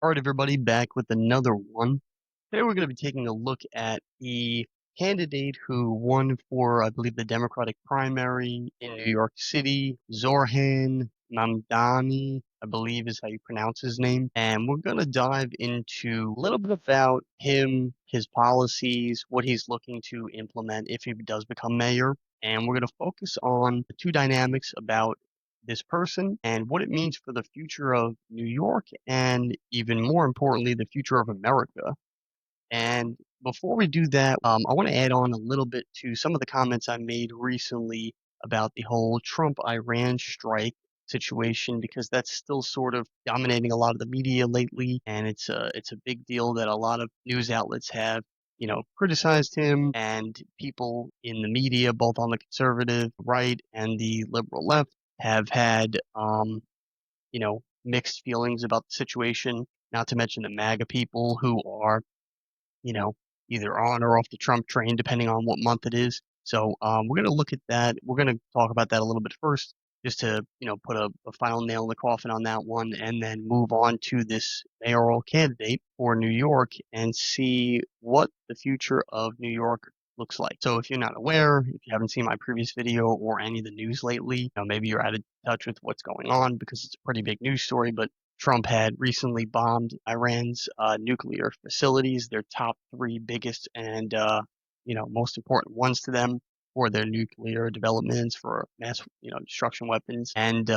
All right, everybody, back with another one. Today we're going to be taking a look at the candidate who won for, I believe, the Democratic primary in New York City, Zohran Mamdani, I believe is how you pronounce his name. And we're going to dive into a little bit about him, his policies, what he's looking to implement if he does become mayor. And we're going to focus on the two dynamics about this person and what it means for the future of New York and even more importantly, the future of America. And before we do that, I want to add on a little bit to some of the comments I made recently about the whole Trump-Iran strike situation because that's still sort of dominating a lot of the media lately, and it's a big deal that a lot of news outlets have, criticized him, and people in the media, both on the conservative right and the liberal left, have had mixed feelings about the situation. Not to mention the MAGA people who are you know, either on or off the Trump train, depending on what month it is. So we're going to look at that. We're going to talk about that a little bit first, just to put a final nail in the coffin on that one, and then move on to this mayoral candidate for New York and see what the future of New York looks like. So if you're not aware, if you haven't seen my previous video or any of the news lately, maybe you're out of touch with what's going on because it's a pretty big news story, but Trump had recently bombed Iran's nuclear facilities, their top three biggest and most important ones to them for their nuclear developments for mass destruction weapons. And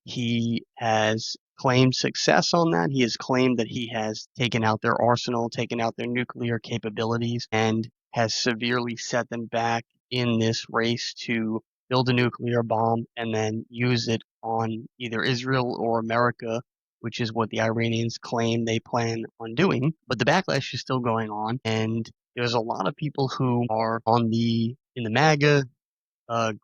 he has claimed success on that. He has claimed that he has taken out their arsenal, taken out their nuclear capabilities, and has severely set them back in this race to build a nuclear bomb and then use it on either Israel or America, which is what the Iranians claim they plan on doing. But the backlash is still going on, and there's a lot of people who are in the MAGA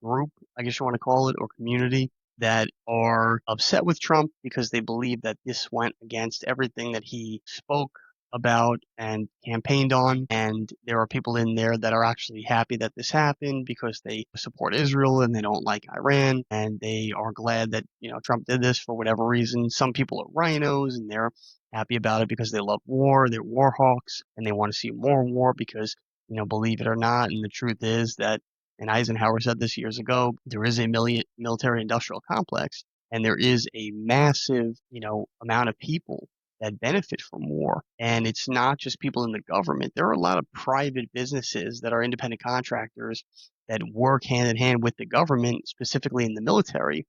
group, I guess you want to call it, or community, that are upset with Trump because they believe that this went against everything that he spoke about and campaigned on. And there are people in there that are actually happy that this happened because they support Israel and they don't like Iran, and they are glad that, Trump did this for whatever reason. Some people are rhinos and they're happy about it because they love war. They're war hawks and they want to see more war because, believe it or not, and the truth is that, and Eisenhower said this years ago, there is a military industrial complex and there is a massive, amount of people that benefit from war. And it's not just people in the government. There are a lot of private businesses that are independent contractors that work hand in hand with the government, specifically in the military,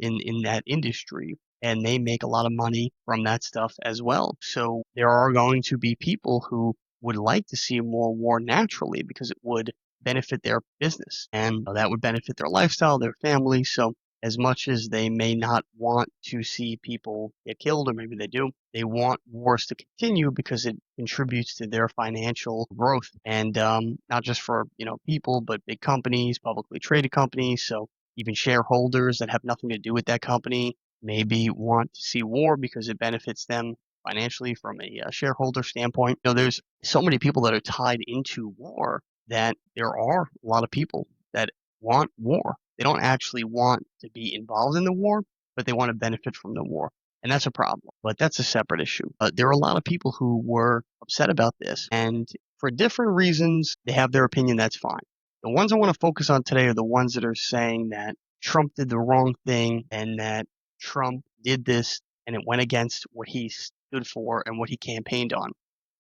in that industry. And they make a lot of money from that stuff as well. So there are going to be people who would like to see more war naturally because it would benefit their business and that would benefit their lifestyle, their family. So as much as they may not want to see people get killed, or maybe they do, they want wars to continue because it contributes to their financial growth. And not just for, people, but big companies, publicly traded companies. So even shareholders that have nothing to do with that company maybe want to see war because it benefits them financially from a shareholder standpoint. There's so many people that are tied into war that there are a lot of people that want war. They don't actually want to be involved in the war, but they want to benefit from the war. And that's a problem, but that's a separate issue. There are a lot of people who were upset about this, and for different reasons, they have their opinion. That's fine. The ones I want to focus on today are the ones that are saying that Trump did the wrong thing and that Trump did this and it went against what he stood for and what he campaigned on.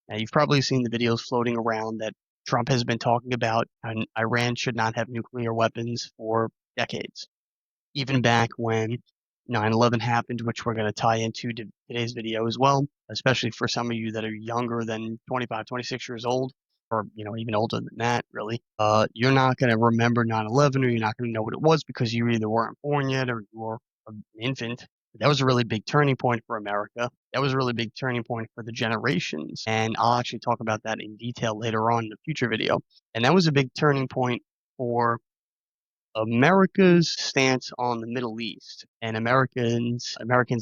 Now, you've probably seen the videos floating around that Trump has been talking about, and Iran should not have nuclear weapons for decades. Even back when 9/11 happened, which we're going to tie into today's video as well, especially for some of you that are younger than 25, 26 years old, or even older than that, really. You're not going to remember 9/11, or you're not going to know what it was because you either weren't born yet or you were an infant. That was a really big turning point for America. That was a really big turning point for the generations. And I'll actually talk about that in detail later on in a future video. And that was a big turning point for America's stance on the Middle East and Americans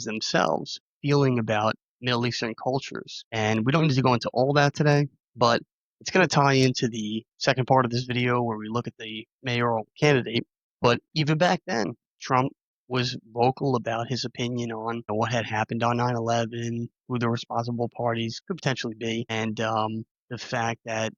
themselves feeling about Middle Eastern cultures. And we don't need to go into all that today, but it's going to tie into the second part of this video where we look at the mayoral candidate. But even back then, Trump was vocal about his opinion on what had happened on 9/11, who the responsible parties could potentially be, and the fact that,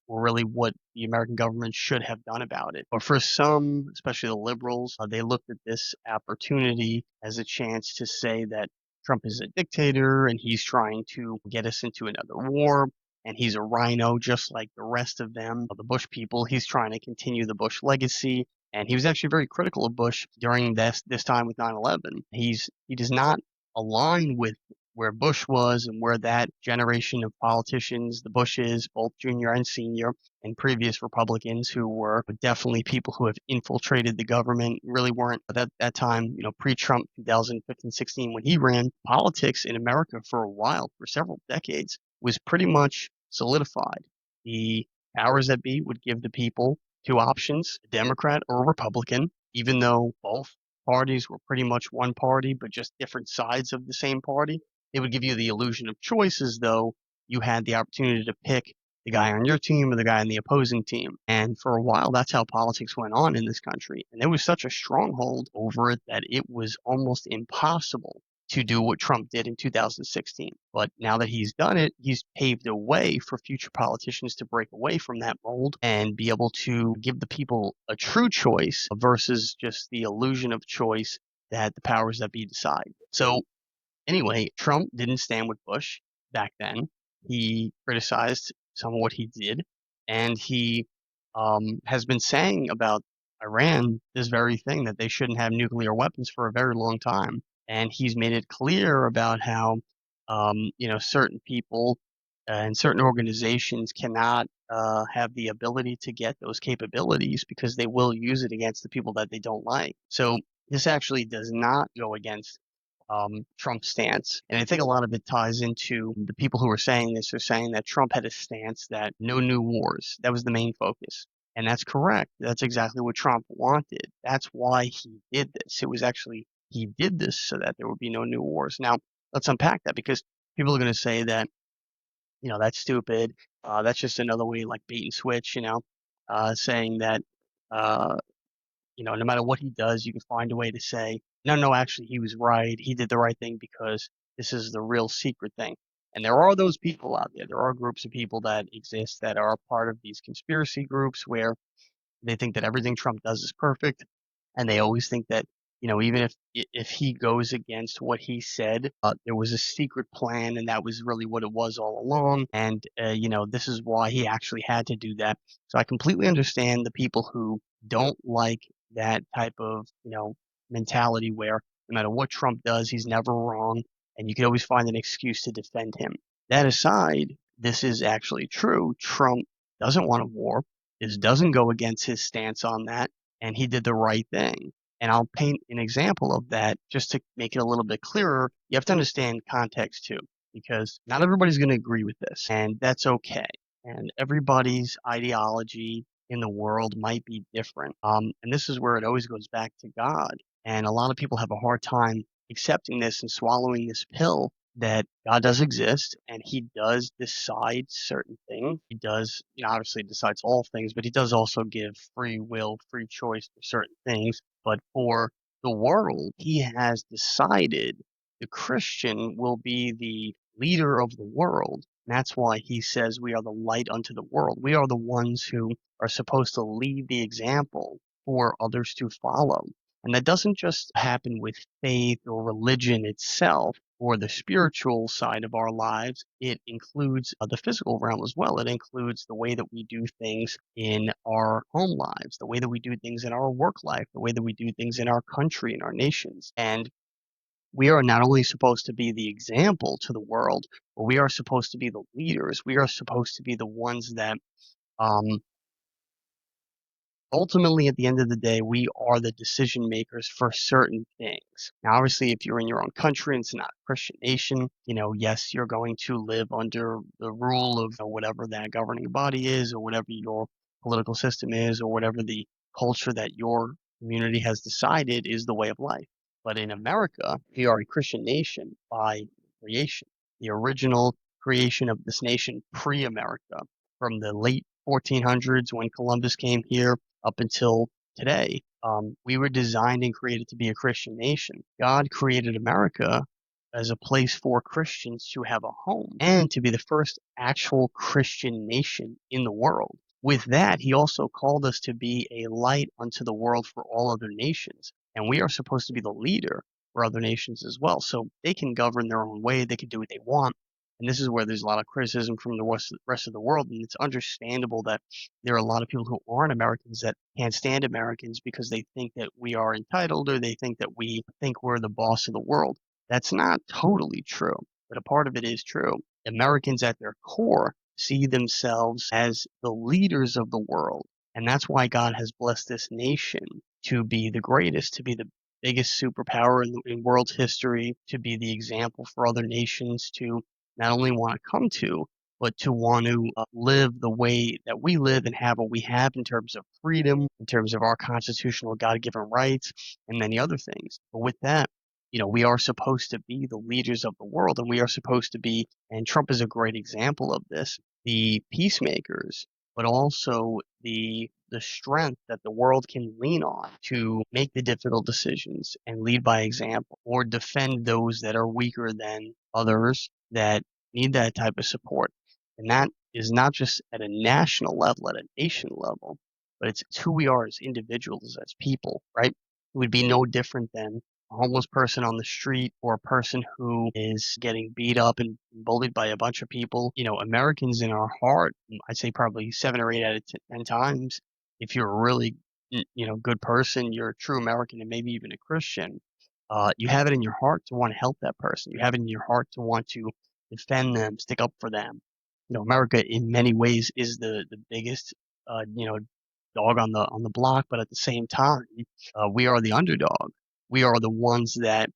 really what the American government should have done about it. But for some, especially the liberals, they looked at this opportunity as a chance to say that Trump is a dictator and he's trying to get us into another war. And he's a rhino just like the rest of them, the Bush people. He's trying to continue the Bush legacy. And he was actually very critical of Bush during this time with 9/11. He does not align with where Bush was and where that generation of politicians, the Bushes, both junior and senior, and previous Republicans who were definitely people who have infiltrated the government, really weren't at that time, pre-Trump 2015, 16, when he ran. Politics in America for a while, for several decades, was pretty much solidified. The powers that be would give the people two options, a Democrat or a Republican, even though both parties were pretty much one party, but just different sides of the same party. It would give you the illusion of choices, though you had the opportunity to pick the guy on your team or the guy on the opposing team. And for a while, that's how politics went on in this country. And there was such a stronghold over it that it was almost impossible to do what Trump did in 2016. But now that he's done it, he's paved a way for future politicians to break away from that mold and be able to give the people a true choice versus just the illusion of choice that the powers that be decide. So anyway, Trump didn't stand with Bush back then. He criticized some of what he did, and he has been saying about Iran this very thing, that they shouldn't have nuclear weapons, for a very long time. And he's made it clear about how, certain people and certain organizations cannot have the ability to get those capabilities because they will use it against the people that they don't like. So this actually does not go against Trump's stance. And I think a lot of it ties into the people who are saying this are saying that Trump had a stance that no new wars. That was the main focus. And that's correct. That's exactly what Trump wanted. That's why he did this. It was actually, he did this so that there would be no new wars. Now, let's unpack that, because people are going to say that, that's stupid. That's just another way, like bait and switch, saying that, uh, no matter what he does, you can find a way to say, no, no, actually, he was right. He did the right thing because this is the real secret thing. And there are those people out there. There are groups of people that exist that are part of these conspiracy groups where they think that everything Trump does is perfect, and they always think that, even if he goes against what he said, there was a secret plan, and that was really what it was all along. And this is why he actually had to do that. So I completely understand the people who don't like that type of mentality where no matter what Trump does, he's never wrong, and you can always find an excuse to defend him. That aside, this is actually true. Trump doesn't want a war. This doesn't go against his stance on that, and he did the right thing. And I'll paint an example of that just to make it a little bit clearer. You have to understand context too, because not everybody's going to agree with this, and that's okay. And everybody's ideology in the world might be different. And this is where it always goes back to God. And a lot of people have a hard time accepting this and swallowing this pill that God does exist and he does decide certain things. He does, obviously decides all things, but he does also give free will, free choice for certain things. But for the world, he has decided the Christian will be the leader of the world. And that's why he says we are the light unto the world. We are the ones who are supposed to lead the example for others to follow. And that doesn't just happen with faith or religion itself or the spiritual side of our lives. It includes the physical realm as well. It includes the way that we do things in our home lives, the way that we do things in our work life, the way that we do things in our country, in our nations. And we are not only supposed to be the example to the world, but we are supposed to be the leaders. We are supposed to be the ones that um, ultimately, at the end of the day, we are the decision makers for certain things. Now, obviously, if you're in your own country and it's not a Christian nation, yes, you're going to live under the rule of whatever that governing body is, or whatever your political system is, or whatever the culture that your community has decided is the way of life. But in America, we are a Christian nation by creation. The original creation of this nation pre-America, from the late 1400s when Columbus came here up until today. We were designed and created to be a Christian nation. God created America as a place for Christians to have a home and to be the first actual Christian nation in the world. With that, he also called us to be a light unto the world for all other nations. And we are supposed to be the leader for other nations as well. So they can govern their own way, they can do what they want. And this is where there's a lot of criticism from the rest of the world. And it's understandable that there are a lot of people who aren't Americans that can't stand Americans because they think that we are entitled or they think that we think we're the boss of the world. That's not totally true, but a part of it is true. Americans at their core see themselves as the leaders of the world. And that's why God has blessed this nation to be the greatest, to be the biggest superpower in world's history, to be the example for other nations to not only want to come to, but to want to live the way that we live and have what we have in terms of freedom, in terms of our constitutional God-given rights, and many other things. But with that, we are supposed to be the leaders of the world, and we are supposed to be, and Trump is a great example of this, the peacemakers, but also the strength that the world can lean on to make the difficult decisions and lead by example or defend those that are weaker than others that need that type of support. And that is not just at a national level, at a nation level, but it's who we are as individuals, as people, right? It would be no different than a homeless person on the street or a person who is getting beat up and bullied by a bunch of people. Americans in our heart, I'd say probably 7 or 8 out of 10 times, if you're a really, good person, you're a true American and maybe even a Christian, you have it in your heart to want to help that person. You have it in your heart to want to defend them, stick up for them. America in many ways is the biggest, dog on the block, but at the same time, we are the underdog. We are the ones that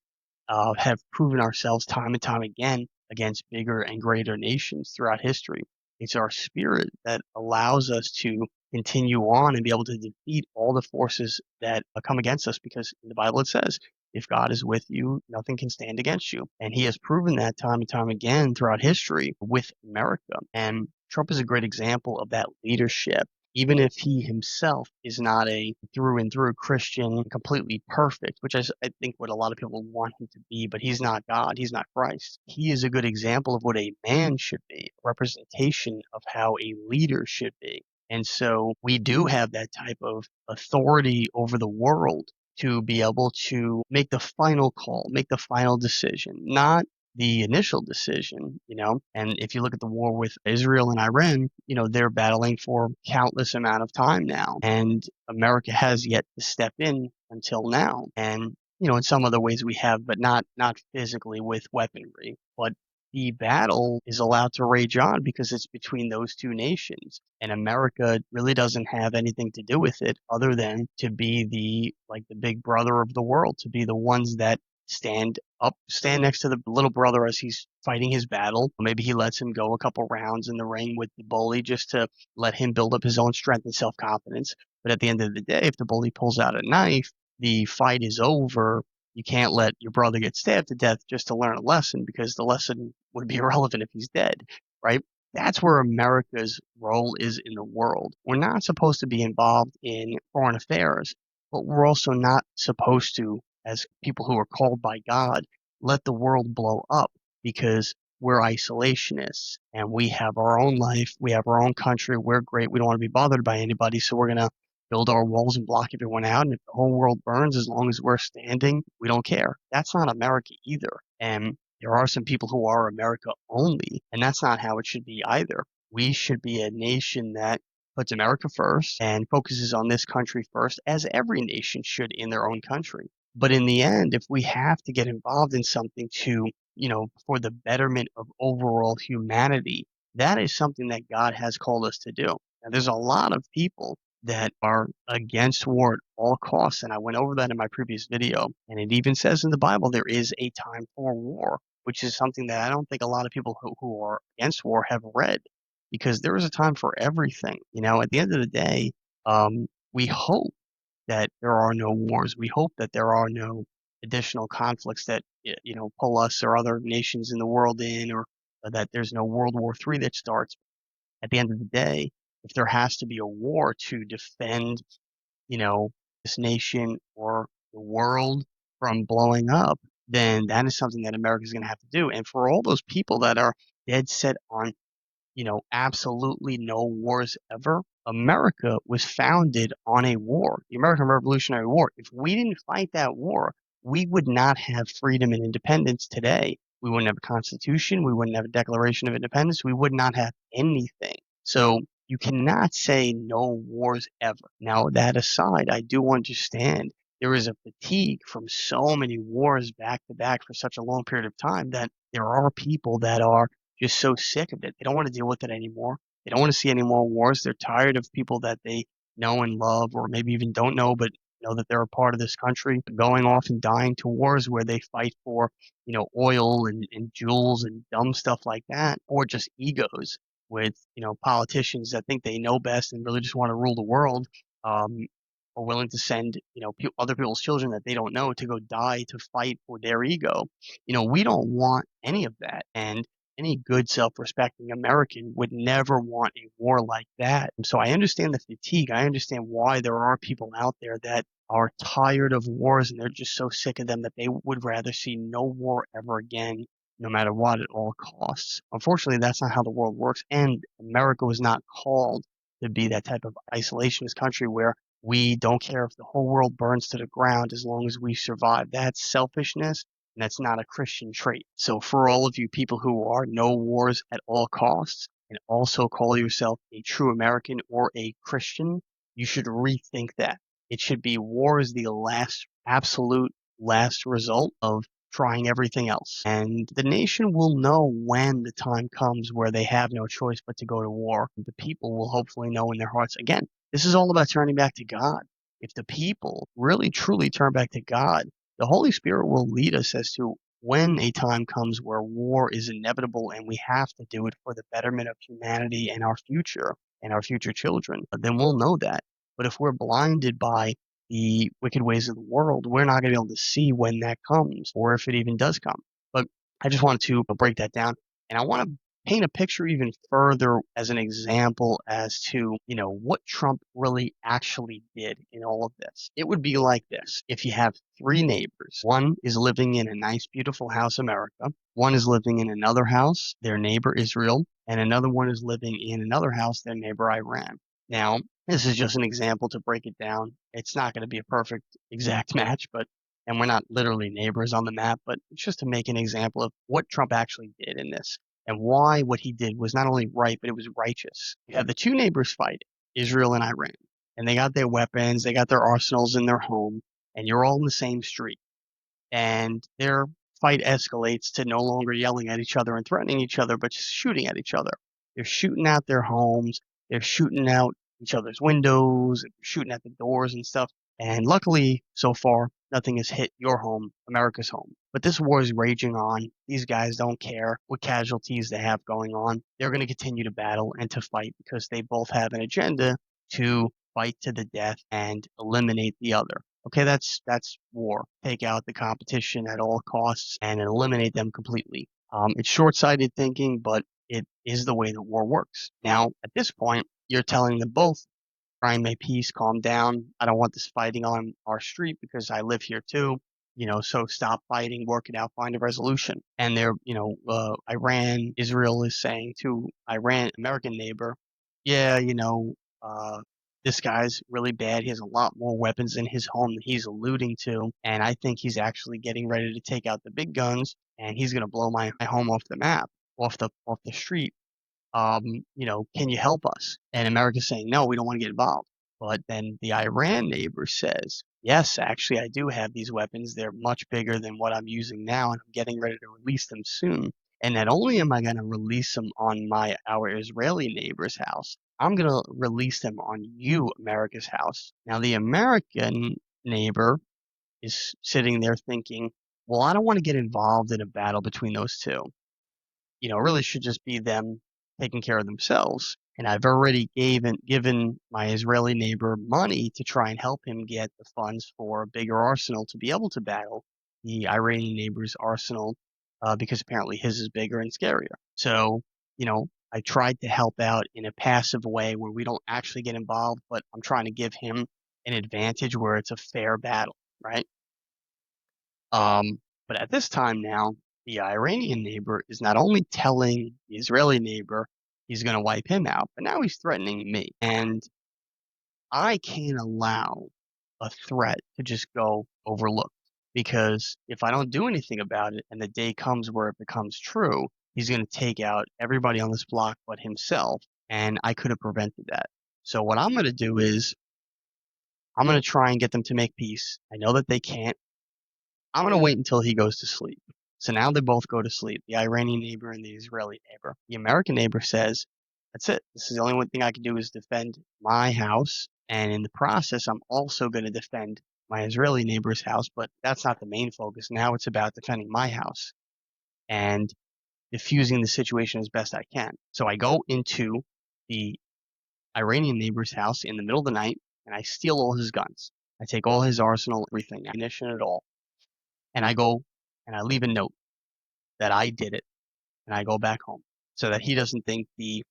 have proven ourselves time and time again against bigger and greater nations throughout history. It's our spirit that allows us to continue on and be able to defeat all the forces that come against us because in the Bible it says, if God is with you, nothing can stand against you. And he has proven that time and time again throughout history with America. And Trump is a great example of that leadership even if he himself is not a through and through Christian, completely perfect, which I think what a lot of people want him to be, but he's not God, he's not Christ. He is a good example of what a man should be, a representation of how a leader should be. And so we do have that type of authority over the world to be able to make the final call, make the final decision, not the initial decision. And if you look at the war with Israel and Iran, they're battling for countless amount of time now. And America has yet to step in until now. And, in some other ways we have, but not physically with weaponry. But the battle is allowed to rage on because it's between those two nations. And America really doesn't have anything to do with it other than to be the big brother of the world, to be the ones that stand next to the little brother as he's fighting his battle. Maybe he lets him go a couple rounds in the ring with the bully just to let him build up his own strength and self-confidence. But at the end of the day, if the bully pulls out a knife, the fight is over. You can't let your brother get stabbed to death just to learn a lesson because the lesson would be irrelevant if he's dead, right? That's where America's role is in the world. We're not supposed to be involved in foreign affairs, but we're also not supposed to, as people who are called by God, let the world blow up because we're isolationists and we have our own life, we have our own country, we're great, we don't want to be bothered by anybody, so we're going to build our walls and block everyone out. And if the whole world burns, as long as we're standing, we don't care. That's not America either. And there are some people who are America only, and that's not how it should be either. We should be a nation that puts America first and focuses on this country first, as every nation should in their own country. But in the end, if we have to get involved in something for the betterment of overall humanity, that is something that God has called us to do. Now, there's a lot of people that are against war at all costs, and I went over that in my previous video. And it even says in the Bible there is a time for war, which is something that I don't think a lot of people who are against war have read, because there is a time for everything. At the end of the day, we hope that there are no wars. We hope that there are no additional conflicts that pull us or other nations in the world in, or that there's no World War III that starts. At the end of the day, if there has to be a war to defend, this nation or the world from blowing up, then that is something that America is going to have to do. And for all those people that are dead set on, absolutely no wars ever, America was founded on a war, the American Revolutionary War. If we didn't fight that war, we would not have freedom and independence today. We wouldn't have a constitution. We wouldn't have a Declaration of Independence. We would not have anything. So you cannot say no wars ever. Now, that aside, I do understand there is a fatigue from so many wars back to back for such a long period of time that there are people that are just so sick of it. They don't want to deal with it anymore. They don't want to see any more wars. They're tired of people that they know and love, or maybe even don't know, but know that they're a part of this country, going off and dying to wars where they fight for, oil and jewels and dumb stuff like that, or just egos with, politicians that think they know best and really just want to rule the world, um, are willing to send, other people's children that they don't know to go die to fight for their ego. We don't want any of that. And any good self-respecting American would never want a war like that. And so I understand the fatigue. I understand why there are people out there that are tired of wars and they're just so sick of them that they would rather see no war ever again, no matter what, at all costs. Unfortunately, that's not how the world works. And America was not called to be that type of isolationist country where we don't care if the whole world burns to the ground as long as we survive. That's selfishness, and that's not a Christian trait. So for all of you people who are no wars at all costs and also call yourself a true American or a Christian, you should rethink that. It should be war is the absolute last result of trying everything else. And the nation will know when the time comes where they have no choice but to go to war. The people will hopefully know in their hearts. Again, this is all about turning back to God. If the people really truly turn back to God, the Holy Spirit will lead us as to when a time comes where war is inevitable and we have to do it for the betterment of humanity and our future children, then we'll know that. But if we're blinded by the wicked ways of the world, we're not going to be able to see when that comes or if it even does come. But I just wanted to break that down. And I want to paint a picture even further as an example as to, what Trump really actually did in all of this. It would be like this. If you have three neighbors, one is living in a nice, beautiful house, America. One is living in another house, their neighbor, Israel, and another one is living in another house, their neighbor, Iran. Now, this is just an example to break it down. It's not going to be a perfect exact match, and we're not literally neighbors on the map, but it's just to make an example of what Trump actually did in this and why what he did was not only right, but it was righteous. You have the two neighbors fighting, Israel and Iran, and they got their weapons, they got their arsenals in their home, and you're all in the same street. And their fight escalates to no longer yelling at each other and threatening each other, but just shooting at each other. They're shooting out their homes, they're shooting out each other's windows, shooting at the doors and stuff. And luckily, so far, nothing has hit your home, America's home. But this war is raging on. These guys don't care what casualties they have going on. They're going to continue to battle and to fight because they both have an agenda to fight to the death and eliminate the other. Okay, that's war. Take out the competition at all costs and eliminate them completely. It's short-sighted thinking, but it is the way that war works. Now, at this point, you're telling them both, try and make peace, calm down. I don't want this fighting on our street because I live here too. So stop fighting, work it out, find a resolution. And Iran, Israel is saying to Iran, American neighbor, yeah, this guy's really bad. He has a lot more weapons in his home than he's alluding to. And I think he's actually getting ready to take out the big guns and he's going to blow my home off the map, off the street. Can you help us? And America's saying, no, we don't want to get involved. But then the Iran neighbor says, yes, actually, I do have these weapons. They're much bigger than what I'm using now, and I'm getting ready to release them soon. And not only am I going to release them on our Israeli neighbor's house, I'm going to release them on you, America's house. Now, the American neighbor is sitting there thinking, well, I don't want to get involved in a battle between those two. It really should just be them taking care of themselves. And I've already given my Israeli neighbor money to try and help him get the funds for a bigger arsenal to be able to battle the Iranian neighbor's arsenal, because apparently his is bigger and scarier. So, I tried to help out in a passive way where we don't actually get involved, but I'm trying to give him an advantage where it's a fair battle, right? Um, but at this time now, the Iranian neighbor is not only telling the Israeli neighbor he's going to wipe him out, but now he's threatening me. And I can't allow a threat to just go overlooked because if I don't do anything about it and the day comes where it becomes true, he's going to take out everybody on this block but himself. And I could have prevented that. So what I'm going to do is I'm going to try and get them to make peace. I know that they can't. I'm going to wait until he goes to sleep. So now they both go to sleep, the Iranian neighbor and the Israeli neighbor. The American neighbor says, that's it. This is the only one thing I can do is defend my house. And in the process, I'm also going to defend my Israeli neighbor's house, but that's not the main focus. Now it's about defending my house and diffusing the situation as best I can. So I go into the Iranian neighbor's house in the middle of the night and I steal all his guns. I take all his arsenal, everything, ammunition at all. And I go and I leave a note that I did it and I go back home so that he doesn't think the,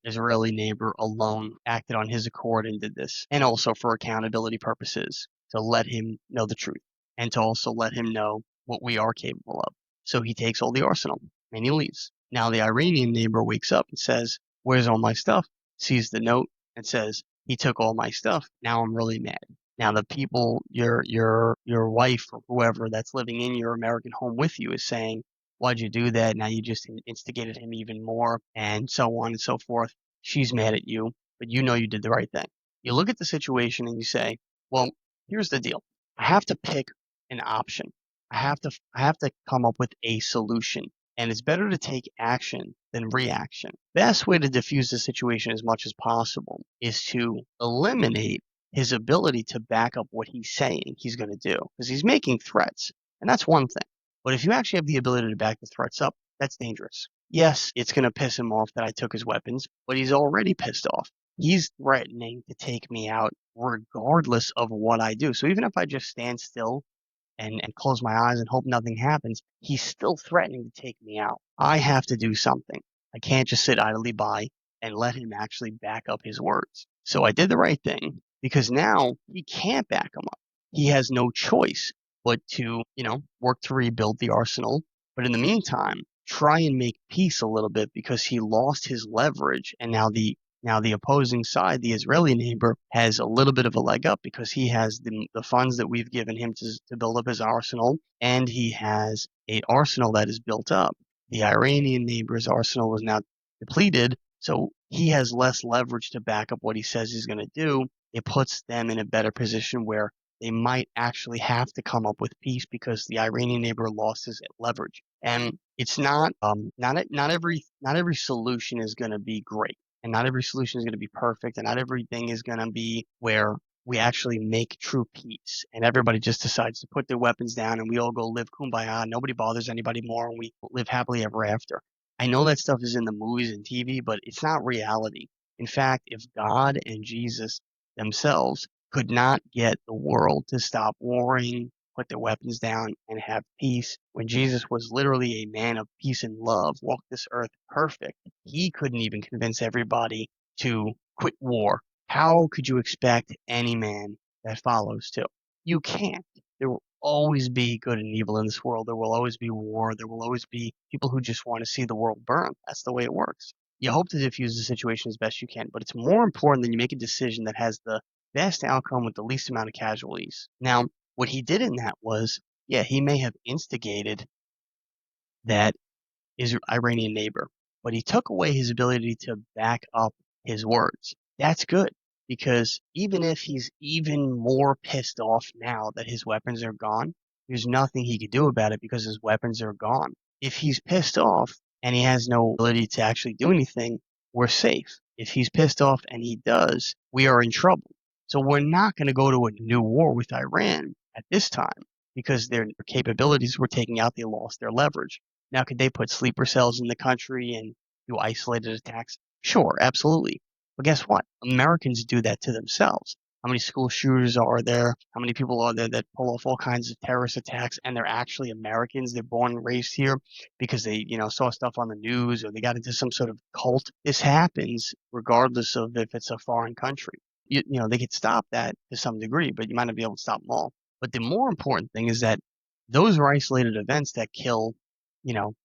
Israeli neighbor alone acted on his accord and did this. And also for accountability purposes to let him know the truth and to also let him know what we are capable of. So he takes all the arsenal and he leaves. Now the Iranian neighbor wakes up and says, "Where's all my stuff?" Sees the note and says, "He took all my stuff. Now I'm really mad." Now the people, your wife or whoever that's living in your American home with you is saying, "Why'd you do that? Now you just instigated him even more," and so on and so forth. She's mad at you, but you know you did the right thing. You look at the situation and you say, "Well, here's the deal. I have to pick an option. I have to come up with a solution, and it's better to take action than reaction. Best way to diffuse the situation as much as possible is to eliminate his ability to back up what he's saying he's going to do, because he's making threats, and that's one thing. But if you actually have the ability to back the threats up, that's dangerous. Yes, it's going to piss him off that I took his weapons, but he's already pissed off. He's threatening to take me out regardless of what I do. So even if I just stand still and close my eyes and hope nothing happens, he's still threatening to take me out. I have to do something. I can't just sit idly by and let him actually back up his words. So I did the right thing because now he can't back him up. He has no choice but to, work to rebuild the arsenal. But in the meantime, try and make peace a little bit because he lost his leverage and now the opposing side, the Israeli neighbor, has a little bit of a leg up because he has the funds that we've given him to build up his arsenal, and he has an arsenal that is built up. The Iranian neighbor's arsenal is now depleted, so he has less leverage to back up what he says he's going to do. It puts them in a better position where they might actually have to come up with peace because the Iranian neighbor lost his leverage. And it's not every solution is going to be great, and not every solution is going to be perfect, and not everything is going to be where we actually make true peace and everybody just decides to put their weapons down and we all go live kumbaya, nobody bothers anybody more, and we live happily ever after. I know that stuff is in the movies and TV, but it's not reality. In fact, if God and Jesus themselves could not get the world to stop warring, put their weapons down, and have peace, when Jesus was literally a man of peace and love, walked this earth perfect, he couldn't even convince everybody to quit war. How could you expect any man that follows to? You can't. There will always be good and evil in this world. There will always be war. There will always be people who just want to see the world burn. That's the way it works. You hope to diffuse the situation as best you can, but it's more important that you make a decision that has the best outcome with the least amount of casualties. Now, what he did in that was, yeah, he may have instigated that his Iranian neighbor, but he took away his ability to back up his words. That's good because even if he's even more pissed off now that his weapons are gone, there's nothing he could do about it because his weapons are gone. If he's pissed off and he has no ability to actually do anything, we're safe. If he's pissed off and he does, we are in trouble. So we're not going to go to a new war with Iran at this time because their capabilities were taking out, they lost their leverage. Now, could they put sleeper cells in the country and do isolated attacks? Sure, absolutely. But guess what? Americans do that to themselves. How many school shooters are there? How many people are there that pull off all kinds of terrorist attacks and they're actually Americans? They're born and raised here because they, saw stuff on the news or they got into some sort of cult. This happens regardless of if it's a foreign country. they could stop that to some degree, but you might not be able to stop them all. But the more important thing is that those are isolated events that kill,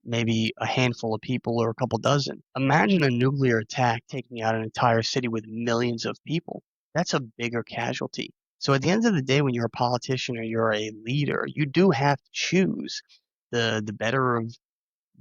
maybe a handful of people or a couple dozen. Imagine a nuclear attack taking out an entire city with millions of people. That's a bigger casualty. So at the end of the day, when you're a politician or you're a leader, you do have to choose the better of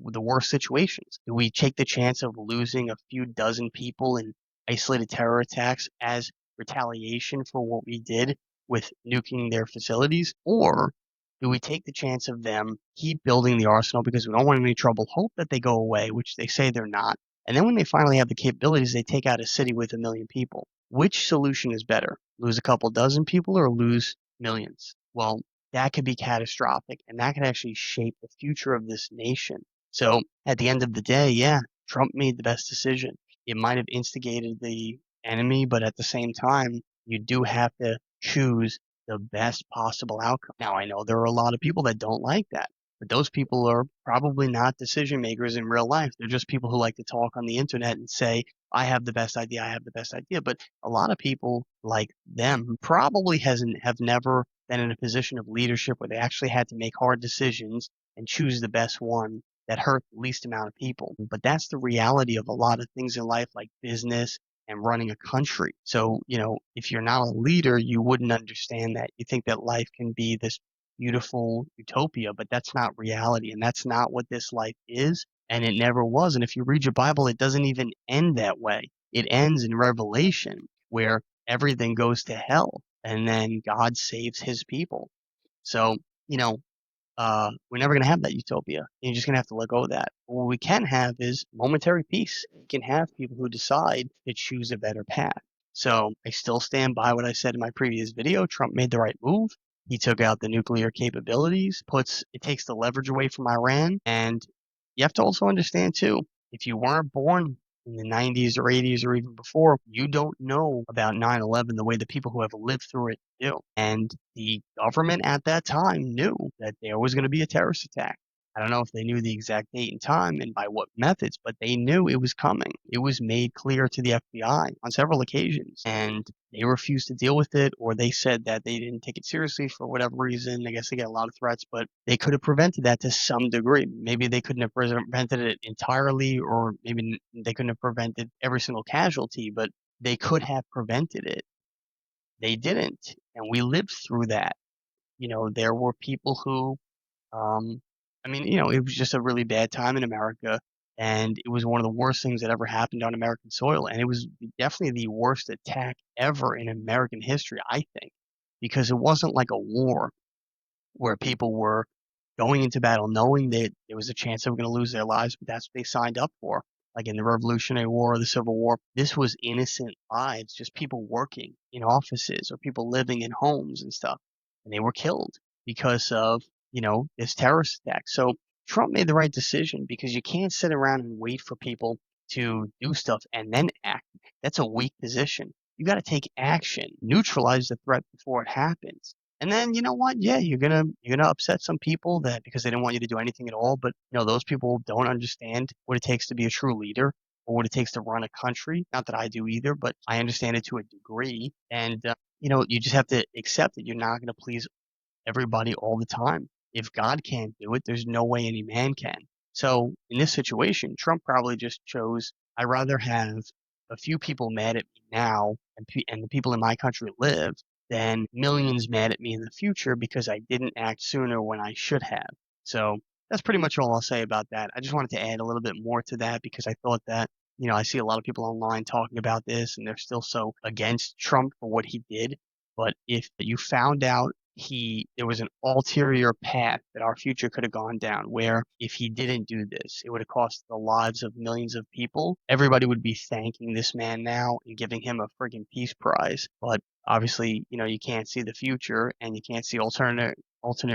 the worst situations? Do we take the chance of losing a few dozen people in isolated terror attacks as retaliation for what we did with nuking their facilities? Or do we take the chance of them keep building the arsenal because we don't want any trouble, hope that they go away, which they say they're not, and then when they finally have the capabilities, they take out a city with 1 million people? Which solution is better? Lose a couple dozen people or lose millions? Well, that could be catastrophic, and that could actually shape the future of this nation. So at the end of the day, yeah, Trump made the best decision. It might have instigated the enemy, but at the same time, you do have to choose the best possible outcome. Now, I know there are a lot of people that don't like that, but those people are probably not decision makers in real life. They're just people who like to talk on the internet and say, I have the best idea, I have the best idea. But a lot of people like them probably have never been in a position of leadership where they actually had to make hard decisions and choose the best one that hurt the least amount of people. But that's the reality of a lot of things in life, like business and running a country. So, if you're not a leader, you wouldn't understand that. You think that life can be this beautiful utopia, but that's not reality. And that's not what this life is. And it never was. And if you read your Bible, it doesn't even end that way. It ends in Revelation, where everything goes to hell and then God saves his people. So, we're never going to have that utopia. You're just going to have to let go of that. What we can have is momentary peace. We can have people who decide to choose a better path. So I still stand by what I said in my previous video. Trump made the right move. He took out the nuclear capabilities, it takes the leverage away from Iran. And you have to also understand too, if you weren't born in the 90s or 80s or even before, you don't know about 9/11 the way the people who have lived through it do. And the government at that time knew that there was going to be a terrorist attack. I don't know if they knew the exact date and time and by what methods, but they knew it was coming. It was made clear to the FBI on several occasions, and they refused to deal with it, or they said that they didn't take it seriously for whatever reason. I guess they get a lot of threats, but they could have prevented that to some degree. Maybe they couldn't have prevented it entirely, or maybe they couldn't have prevented every single casualty, but they could have prevented it. They didn't, and we lived through that. There were people who, um, it was just a really bad time in America, and it was one of the worst things that ever happened on American soil, and it was definitely the worst attack ever in American history, I think, because it wasn't like a war where people were going into battle knowing that there was a chance they were going to lose their lives, but that's what they signed up for. Like in the Revolutionary War or the Civil War, this was innocent lives, just people working in offices or people living in homes and stuff. And they were killed because of, this terrorist attack. So Trump made the right decision because you can't sit around and wait for people to do stuff and then act. That's a weak position. You got to take action, neutralize the threat before it happens. And then you know what? Yeah, you're gonna upset some people that because they didn't want you to do anything at all. But those people don't understand what it takes to be a true leader or what it takes to run a country. Not that I do either, but I understand it to a degree. And you just have to accept that you're not going to please everybody all the time. If God can't do it, there's no way any man can. So in this situation, Trump probably just chose, I'd rather have a few people mad at me now and the people in my country live than millions mad at me in the future because I didn't act sooner when I should have. So that's pretty much all I'll say about that. I just wanted to add a little bit more to that because I thought that, I see a lot of people online talking about this and they're still so against Trump for what he did. But if you found out there was an ulterior path that our future could have gone down where if he didn't do this, it would have cost the lives of millions of people. Everybody would be thanking this man now and giving him a friggin' peace prize. But obviously, you can't see the future and you can't see alternate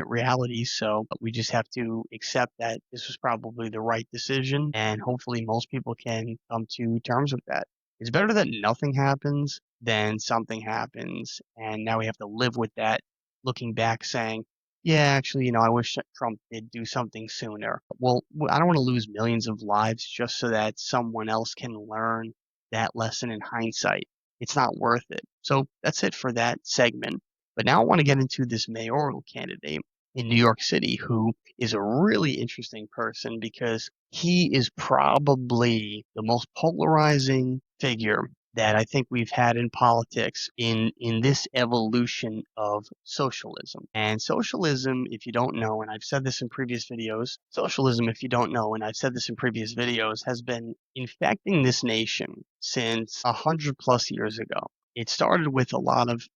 realities. So we just have to accept that this was probably the right decision, and hopefully most people can come to terms with that. It's better that nothing happens than something happens, and now we have to live with that, looking back saying, yeah, actually, I wish that Trump did do something sooner. Well, I don't want to lose millions of lives just so that someone else can learn that lesson in hindsight. It's not worth it. So that's it for that segment. But now I want to get into this mayoral candidate in New York City who is a really interesting person because he is probably the most polarizing figure that I think we've had in politics in this evolution of socialism. And socialism, if you don't know, and I've said this in previous videos, socialism, if you don't know, and I've said this in previous videos, has been infecting this nation since 100+ years ago. It started with a lot of,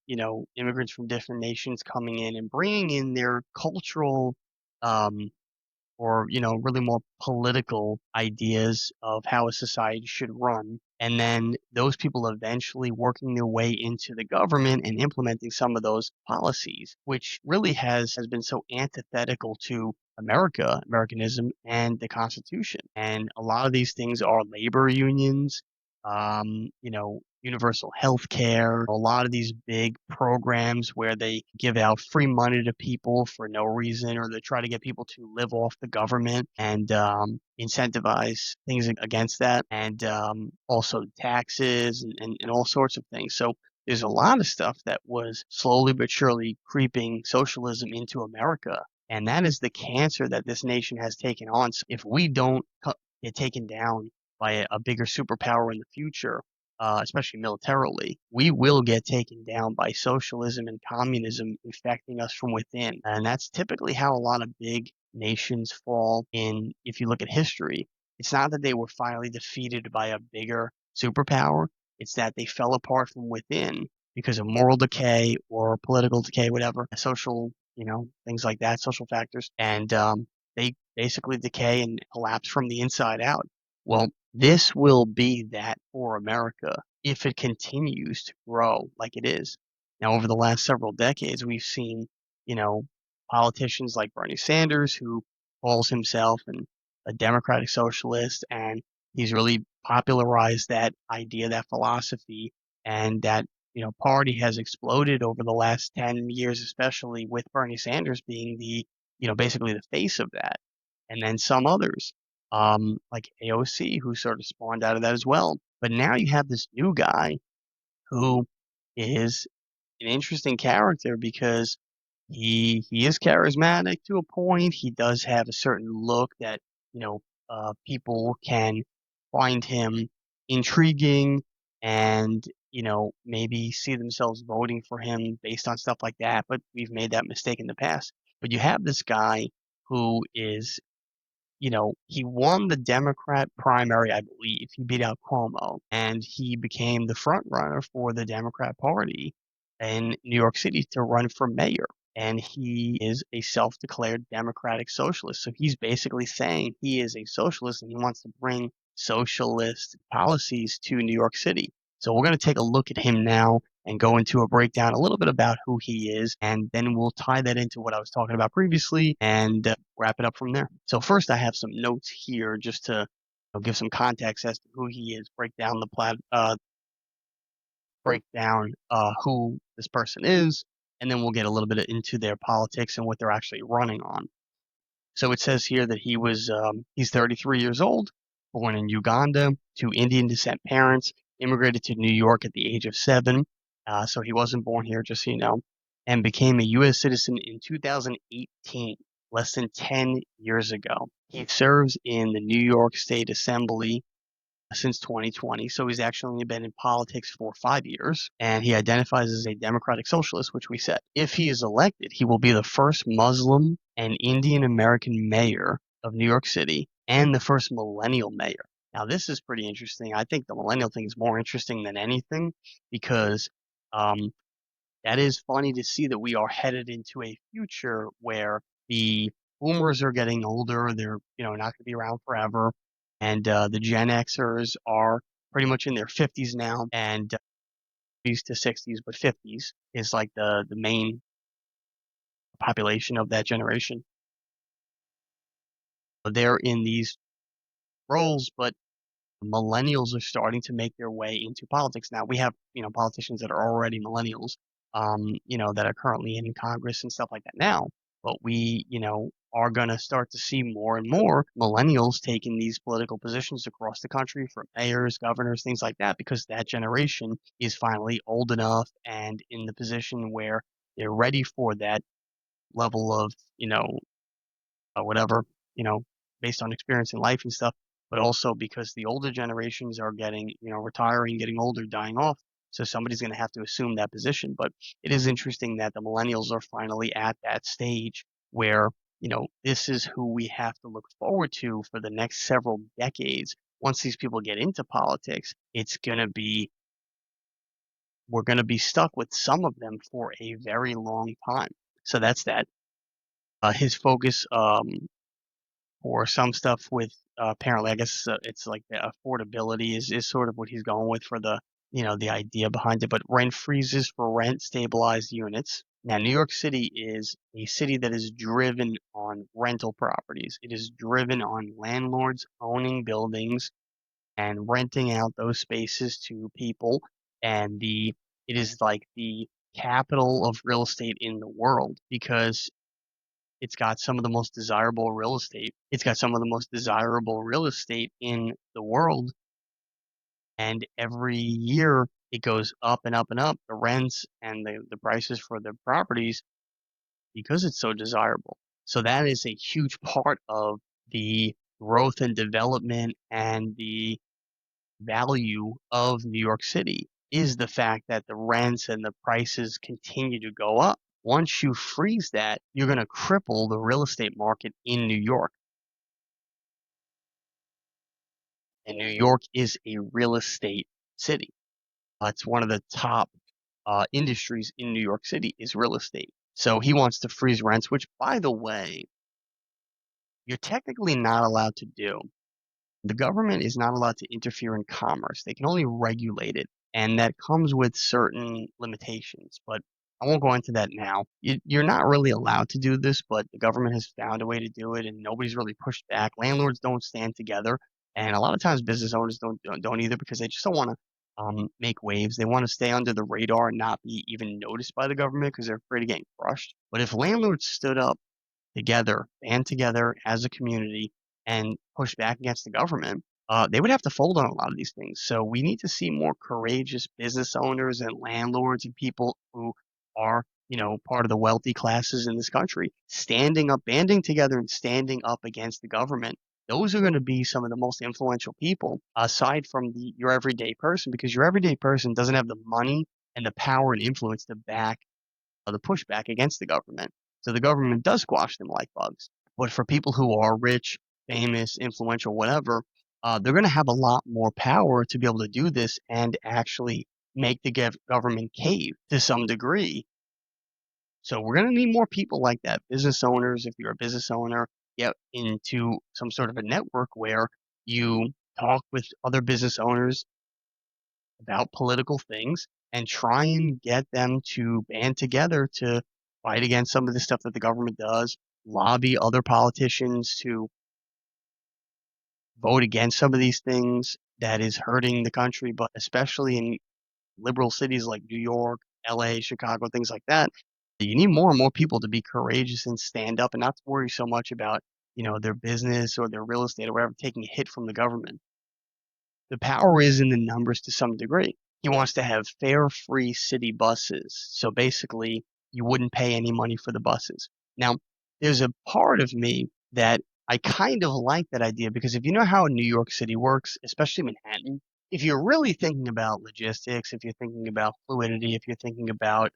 immigrants from different nations coming in and bringing in their cultural um, or really more political ideas of how a society should run, and then those people eventually working their way into the government and implementing some of those policies, which really has been so antithetical to Americanism and the Constitution. And a lot of these things are labor unions, universal health care, a lot of these big programs where they give out free money to people for no reason, or they try to get people to live off the government and incentivize things against that, and also taxes and all sorts of things. So there's a lot of stuff that was slowly but surely creeping socialism into America. And that is the cancer that this nation has taken on. So if we don't get taken down by a bigger superpower in the future, especially militarily, we will get taken down by socialism and communism infecting us from within. And that's typically how a lot of big nations fall in. If you look at history, it's not that they were finally defeated by a bigger superpower, it's that they fell apart from within because of moral decay or political decay, whatever, social, things like that, social factors. And they basically decay and collapse from the inside out. Well, this will be that for America if it continues to grow like it is. Now, over the last several decades, we've seen, you know, politicians like Bernie Sanders, who calls himself a democratic socialist, and he's really popularized that idea, that philosophy, and that, party has exploded over the last 10 years, especially with Bernie Sanders being basically the face of that. And then some others like AOC, who sort of spawned out of that as well. But now you have this new guy who is an interesting character because he is charismatic to a point. He does have a certain look that you know people can find him intriguing, and maybe see themselves voting for him based on stuff like that. But we've made that mistake in the past. But you have this guy who is he won the Democrat primary, I believe. He beat out Cuomo, and he became the front runner for the Democrat Party in New York City to run for mayor. And he is a self-declared democratic socialist. So he's basically saying he is a socialist and he wants to bring socialist policies to New York City. So we're going to take a look at him now and go into a breakdown a little bit about who he is, and then we'll tie that into what I was talking about previously and wrap it up from there. So first, I have some notes here just to give some context as to who he is, break down who this person is, and then we'll get a little bit into their politics and what they're actually running on. So it says here that he's 33 years old, born in Uganda to Indian descent parents, immigrated to New York at the age of 7. So he wasn't born here, just so you know, and became a U.S. citizen in 2018, less than 10 years ago. He serves in the New York State Assembly since 2020. So he's actually been in politics for 5 years, and he identifies as a democratic socialist, which we said. If he is elected, he will be the first Muslim and Indian American mayor of New York City and the first millennial mayor. Now, this is pretty interesting. I think the millennial thing is more interesting than anything because um, that is funny to see that we are headed into a future where the boomers are getting older. They're, not going to be around forever. And the Gen Xers are pretty much in their 50s now, and 50s to 60s, but 50s is like the main population of that generation. They're in these roles, but millennials are starting to make their way into politics now. We have, politicians that are already millennials, that are currently in Congress and stuff like that now. but we, are going to start to see more and more millennials taking these political positions across the country for mayors, governors, things like that, because that generation is finally old enough and in the position where they're ready for that level of, whatever, you know, based on experience in life and stuff, but also because the older generations are getting, retiring, getting older, dying off. So somebody's going to have to assume that position. But it is interesting that the millennials are finally at that stage where, this is who we have to look forward to for the next several decades. Once these people get into politics, we're going to be stuck with some of them for a very long time. So that's that. His focus, or some stuff with apparently, I guess it's like the affordability is sort of what he's going with for the idea behind it. But rent freezes for rent stabilized units. Now, New York City is a city that is driven on rental properties. It is driven on landlords owning buildings and renting out those spaces to people. And it is like the capital of real estate in the world because it's got some of the most desirable real estate. It's got some of the most desirable real estate in the world. And every year it goes up and up and up, the rents and the prices for the properties because it's so desirable. So that is a huge part of the growth and development and the value of New York City is the fact that the rents and the prices continue to go up. Once you freeze that, you're going to cripple the real estate market in New York. And New York is a real estate city. It's one of the top industries in New York City is real estate. So he wants to freeze rents, which, by the way, you're technically not allowed to do. The government is not allowed to interfere in commerce. They can only regulate it, and that comes with certain limitations. But I won't go into that now. You're not really allowed to do this, but the government has found a way to do it, and nobody's really pushed back. Landlords don't stand together, and a lot of times business owners don't either because they just don't want to make waves. They want to stay under the radar and not be even noticed by the government because they're afraid of getting crushed. But if landlords stood up together, band together as a community, and push back against the government, they would have to fold on a lot of these things. So we need to see more courageous business owners and landlords and people who are, part of the wealthy classes in this country standing up, banding together and standing up against the government. Those are going to be some of the most influential people aside from your everyday person, because your everyday person doesn't have the money and the power and influence to back the pushback against the government. So the government does squash them like bugs. But for people who are rich, famous, influential, whatever, they're going to have a lot more power to be able to do this and actually make the government cave to some degree. So we're going to need more people like that. Business owners, if you're a business owner, get into some sort of a network where you talk with other business owners about political things and try and get them to band together to fight against some of the stuff that the government does, lobby other politicians to vote against some of these things that is hurting the country, but especially in liberal cities like New York, LA, Chicago, things like that. You need more and more people to be courageous and stand up and not to worry so much about, their business or their real estate or whatever taking a hit from the government. The power is in the numbers to some degree. He wants to have fare free city buses. So basically, you wouldn't pay any money for the buses. Now, there's a part of me that I kind of like that idea because if you know how New York City works, especially Manhattan, if you're really thinking about logistics, if you're thinking about fluidity, if you're thinking about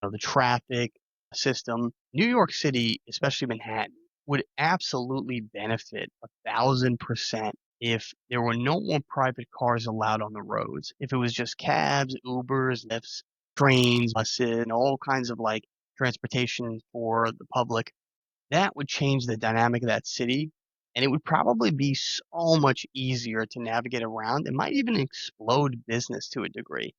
the traffic system, New York City, especially Manhattan, would absolutely benefit 1,000% if there were no more private cars allowed on the roads. If it was just cabs, Ubers, Lyfts, trains, buses, and all kinds of like transportation for the public, that would change the dynamic of that city. And it would probably be so much easier to navigate around. It might even explode business to a degree.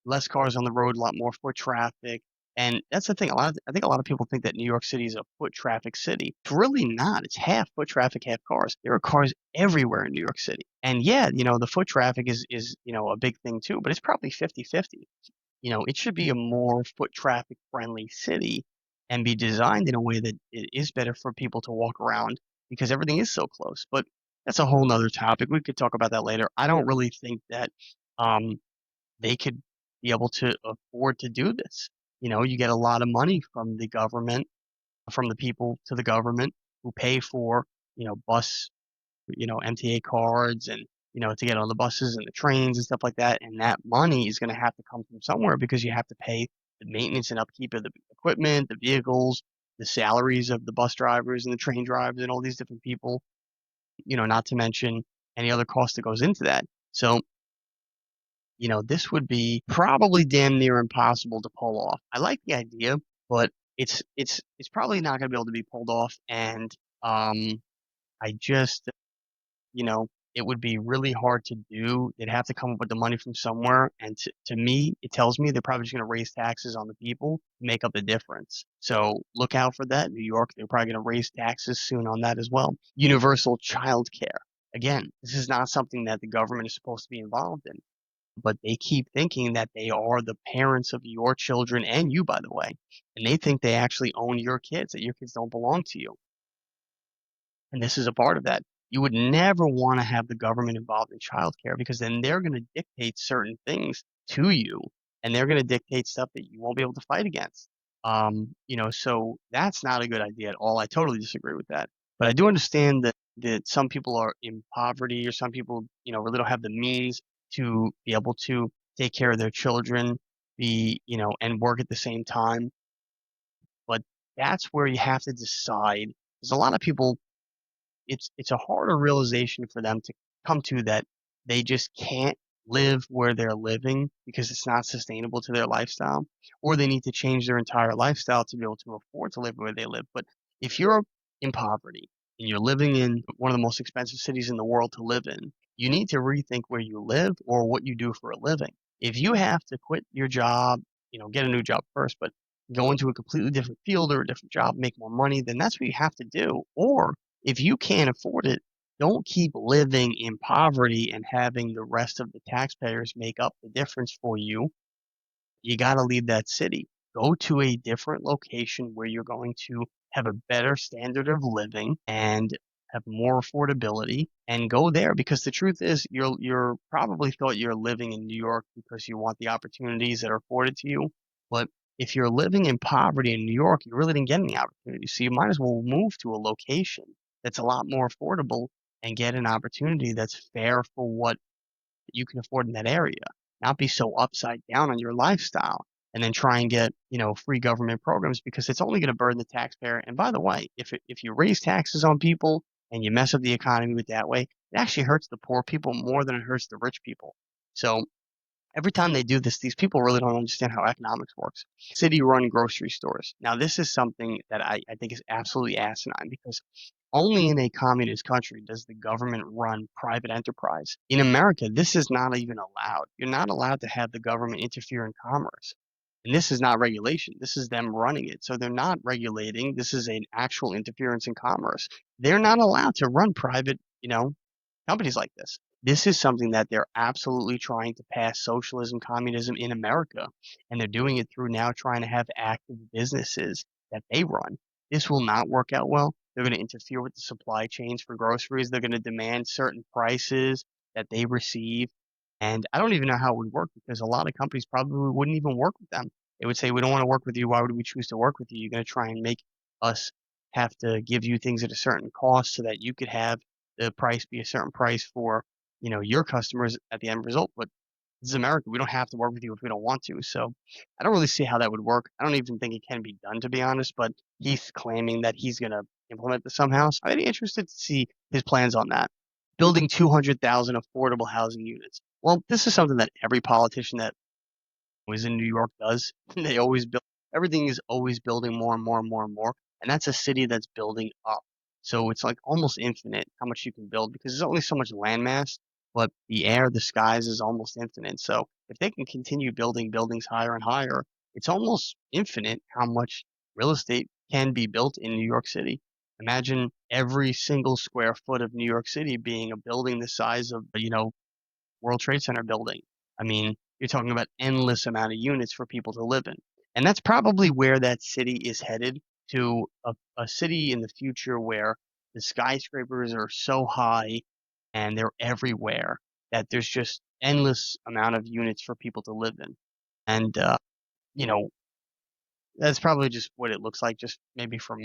Less cars on the road, a lot more foot traffic. And that's the thing. I think a lot of people think that New York City is a foot traffic city. It's really not. It's half foot traffic, half cars. There are cars everywhere in New York City. And yeah, the foot traffic is, a big thing too, but it's probably 50-50. It should be a more foot traffic friendly city. and be designed in a way that it is better for people to walk around because everything is so close. But that's a whole nother topic. We could talk about that later. I don't really think that um, they could be able to afford to do this. You get a lot of money from the government, from the people to the government who pay for, bus, MTA cards and, to get on the buses and the trains and stuff like that. And that money is going to have to come from somewhere because you have to pay the maintenance and upkeep of the equipment, the vehicles, the salaries of the bus drivers and the train drivers and all these different people, not to mention any other cost that goes into that. So, this would be probably damn near impossible to pull off. I like the idea, but it's probably not going to be able to be pulled off. And um, I just, you know, it would be really hard to do. They'd have to come up with the money from somewhere. And to me, it tells me they're probably just going to raise taxes on the people to make up the difference. So look out for that. New York, they're probably going to raise taxes soon on that as well. Universal child care. Again, this is not something that the government is supposed to be involved in, but they keep thinking that they are the parents of your children and you, by the way. And they think they actually own your kids, that your kids don't belong to you. And this is a part of that. You would never want to have the government involved in childcare because then they're going to dictate certain things to you and they're going to dictate stuff that you won't be able to fight against. So that's not a good idea at all. I totally disagree with that. But I do understand that some people are in poverty or some people, really don't have the means to be able to take care of their children, and work at the same time. But that's where you have to decide. There's a lot of people, it's a harder realization for them to come to that they just can't live where they're living because it's not sustainable to their lifestyle, or they need to change their entire lifestyle to be able to afford to live where they live. But if you're in poverty and you're living in one of the most expensive cities in the world to live in, you need to rethink where you live or what you do for a living. If you have to quit your job, get a new job first, but go into a completely different field or a different job, make more money, then that's what you have to do. Or if you can't afford it, don't keep living in poverty and having the rest of the taxpayers make up the difference for you. You got to leave that city. Go to a different location where you're going to have a better standard of living and have more affordability and go there because the truth is you're probably thought you're living in New York because you want the opportunities that are afforded to you. But if you're living in poverty in New York, you really didn't get any opportunities. So you might as well move to a location that's a lot more affordable and get an opportunity that's fair for what you can afford in that area. Not be so upside down on your lifestyle and then try and get, free government programs because it's only going to burden the taxpayer. And by the way, if you raise taxes on people and you mess up the economy with that way, it actually hurts the poor people more than it hurts the rich people. So every time they do this, these people really don't understand how economics works. City-run grocery stores. Now, this is something that I think is absolutely asinine because only in a communist country does the government run private enterprise. In America, this is not even allowed. You're not allowed to have the government interfere in commerce. And this is not regulation. This is them running it. So they're not regulating. This is an actual interference in commerce. They're not allowed to run private, companies like this. This is something that they're absolutely trying to pass socialism, communism in America. And they're doing it through now trying to have active businesses that they run. This will not work out well. They're going to interfere with the supply chains for groceries. They're going to demand certain prices that they receive. And I don't even know how it would work because a lot of companies probably wouldn't even work with them. They would say, we don't want to work with you. Why would we choose to work with you? You're going to try and make us have to give you things at a certain cost so that you could have the price be a certain price for, your customers at the end result. But this is America. We don't have to work with you if we don't want to. So I don't really see how that would work. I don't even think it can be done, to be honest, but he's claiming that he's going to implement this somehow. So I'd be interested to see his plans on that. Building 200,000 affordable housing units. Well, this is something that every politician that was in New York does. They always build, everything is always building more and more and more and more. And that's a city that's building up. So it's like almost infinite how much you can build because there's only so much land mass, but the air, the skies is almost infinite. So if they can continue building buildings higher and higher, it's almost infinite how much real estate can be built in New York City. Imagine every single square foot of New York City being a building the size of, World Trade Center building. I mean, you're talking about endless amount of units for people to live in. And that's probably where that city is headed, to a city in the future where the skyscrapers are so high and they're everywhere that there's just endless amount of units for people to live in. And you know, that's probably just what it looks like, just maybe from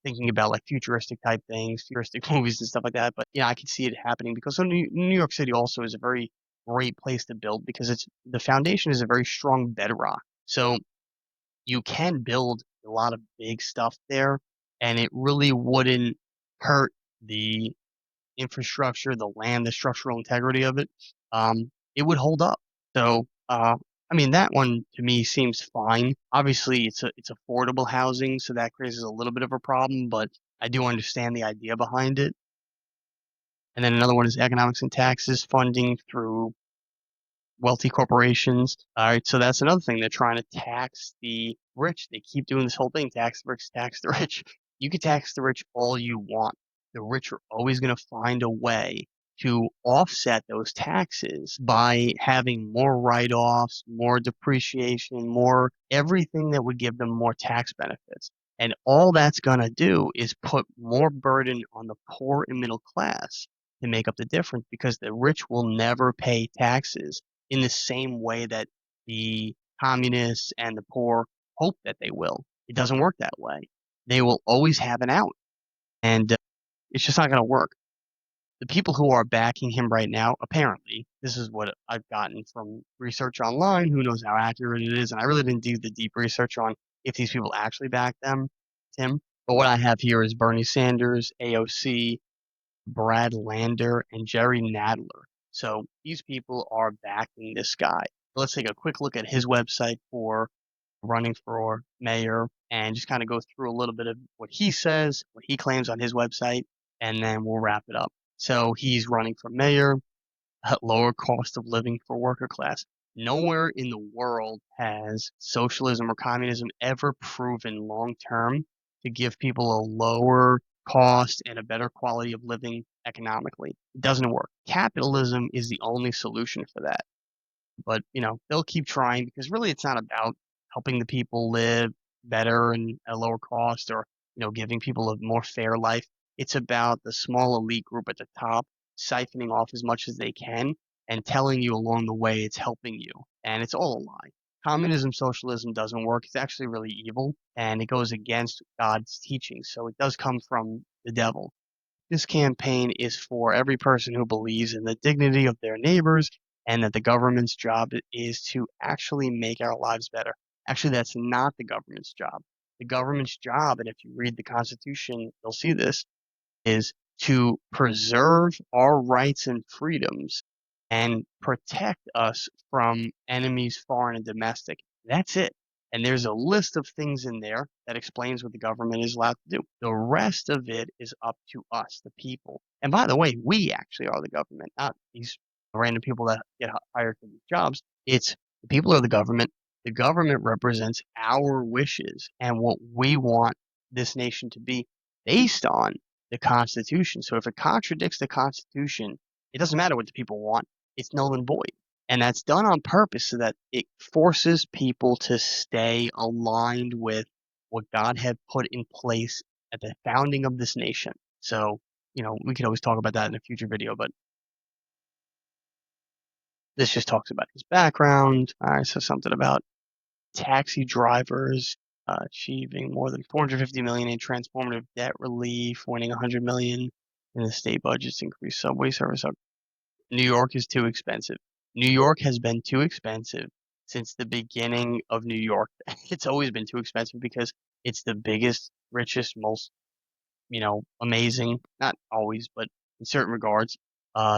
thinking about like futuristic type things, futuristic movies and stuff like that. But yeah, I can see it happening because so New York City also is a very great place to build because it's the foundation is a very strong bedrock. So you can build a lot of big stuff there, and it really wouldn't hurt the infrastructure, the land, the structural integrity of it. It would hold up. So, I mean, that one to me seems fine. Obviously, it's affordable housing, so that creates a little bit of a problem, but I do understand the idea behind it. And then another one is economics and taxes, funding through wealthy corporations. All right, so that's another thing. They're trying to tax the rich. They keep doing this whole thing, tax the rich, tax the rich. You can tax the rich all you want. The rich are always going to find a way to offset those taxes by having more write-offs, more depreciation, more everything that would give them more tax benefits. And all that's going to do is put more burden on the poor and middle class to make up the difference because the rich will never pay taxes in the same way that the communists and the poor hope that they will. It doesn't work that way. They will always have an out, and it's just not going to work. The people who are backing him right now, apparently, this is what I've gotten from research online. Who knows how accurate it is? And I really didn't do the deep research on if these people actually back him. But what I have here is Bernie Sanders, AOC, Brad Lander, and Jerry Nadler. So these people are backing this guy. Let's take a quick look at his website for running for mayor and just kind of go through a little bit of what he says, what he claims on his website, and then we'll wrap it up. So he's running for mayor, lower cost of living for worker class. Nowhere in the world has socialism or communism ever proven long term to give people a lower cost and a better quality of living economically. It doesn't work. Capitalism is the only solution for that. But, they'll keep trying because really it's not about helping the people live better and at a lower cost or, giving people a more fair life. It's about the small elite group at the top siphoning off as much as they can and telling you along the way it's helping you. And it's all a lie. Communism, socialism doesn't work. It's actually really evil and it goes against God's teachings. So it does come from the devil. This campaign is for every person who believes in the dignity of their neighbors and that the government's job is to actually make our lives better. Actually, that's not the government's job. The government's job, and if you read the Constitution, you'll see this, is to preserve our rights and freedoms and protect us from enemies, foreign and domestic. That's it. And there's a list of things in there that explains what the government is allowed to do. The rest of it is up to us, the people. And by the way, we actually are the government, not these random people that get hired for these jobs. It's the people are the government. The government represents our wishes and what we want this nation to be based on the Constitution. So if it contradicts the Constitution, it doesn't matter what the people want. It's null and void. And that's done on purpose so that it forces people to stay aligned with what God had put in place at the founding of this nation. So, we could always talk about that in a future video, but this just talks about his background. All right, so something about taxi drivers achieving more than 450 million in transformative debt relief, winning 100 million in the state budgets, increased subway service. New York is too expensive. New York has been too expensive since the beginning of New York. It's always been too expensive because it's the biggest, richest, most, amazing, not always, but in certain regards,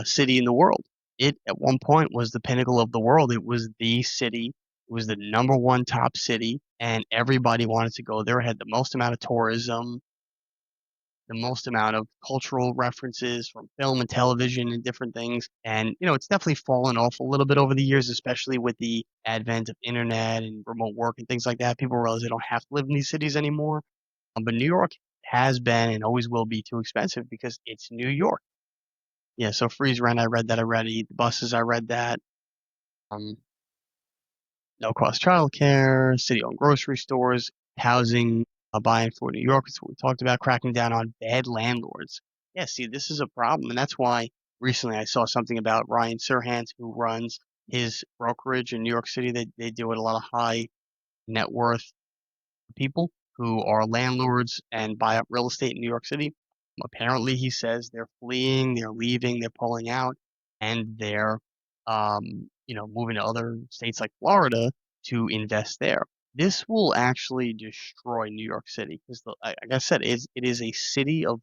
city in the world. It at one point was the pinnacle of the world. It was the city. It was the number one top city, and everybody wanted to go there. It had the most amount of tourism, the most amount of cultural references from film and television and different things. And, it's definitely fallen off a little bit over the years, especially with the advent of internet and remote work and things like that. People realize they don't have to live in these cities anymore. But New York has been and always will be too expensive because it's New York. Yeah, so freeze rent, I read that already. The buses, I read that. Um, no-cost childcare, city-owned grocery stores, housing, buy-in for New York. That's what we talked about, cracking down on bad landlords. Yeah, see, this is a problem, and that's why recently I saw something about Ryan Serhant, who runs his brokerage in New York City. They deal with a lot of high net worth people who are landlords and buy up real estate in New York City. Apparently, he says they're fleeing, they're leaving, they're pulling out, and they're, moving to other states like Florida to invest there. This will actually destroy New York City because, like I said, it is a city of